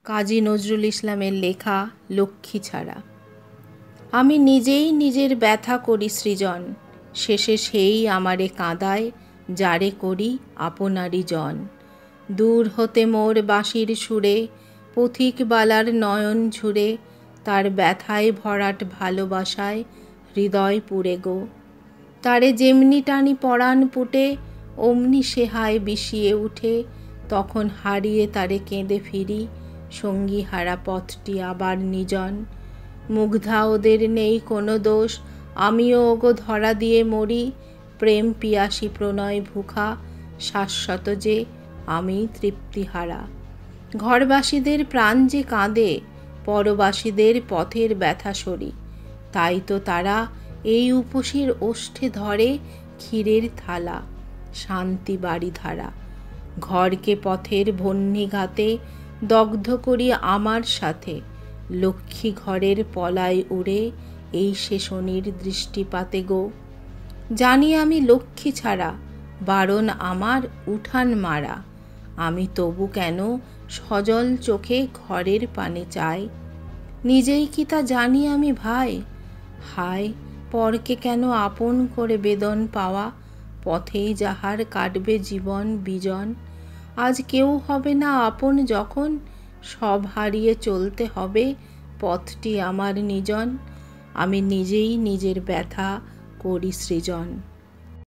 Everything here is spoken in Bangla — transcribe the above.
কাজী নজরুল ইসলামের লেখা লক্ষ্মী ছাড়া। আমি নিজেই নিজের ব্যথা করি সৃজন, শেষে সেই আমারে কাঁদায়, যারে করি আপনারই জন। দূর হতে মোর বাঁশির সুরে, পথিকবালার নয়ন ঝুরে, তার ব্যথায় ভরাট ভালোবাসায় হৃদয় পুড়ে গো। তারে যেমনি টানি পরাণ পুটে, অমনি সেহায় বিষিয়ে উঠে, তখন হারিয়ে তারে কেঁদে ফিরি, সঙ্গী হারা পথটি আবার নিজন। মুগ্ধা ওদের নেই কোনো দোষ, আমিও ওগো ধরা দিয়ে মরি, প্রেম পিয়াসী প্রণয় ভুখা, শাশ্বত যে আমি তৃপ্তিহারা। ঘরবাসীদের প্রাণ যে কাঁদে, পরবাসীদের পথের ব্যথা সরি, তাই তো তারা এই উপসীর ওষ্ঠে ধরে ক্ষীরের থালা, শান্তি বাড়িধারা। ঘরকে পথের বহ্নিঘাতে দগ্ধ করি আমার সাথে, লক্ষ্মী ঘরের পলায় উড়ে এই সে শনির দৃষ্টিপাতে গো। জানি আমি লক্ষ্মী ছাড়া, বারণ আমার উঠান মারা, আমি তবু কেন সজল চোখে ঘরের পানে চাই। নিজেই কি তা জানি আমি ভাই, হায় পরকে কেন আপন করে বেদন পাওয়া, পথেই যাহার কাটবে জীবন বিজন। আজ কেউ হবে না আপন যখন, সব হারিয়ে চলতে হবে পথটি আমার নিজন। আমি নিজেই নিজের ব্যথা করি সৃজন।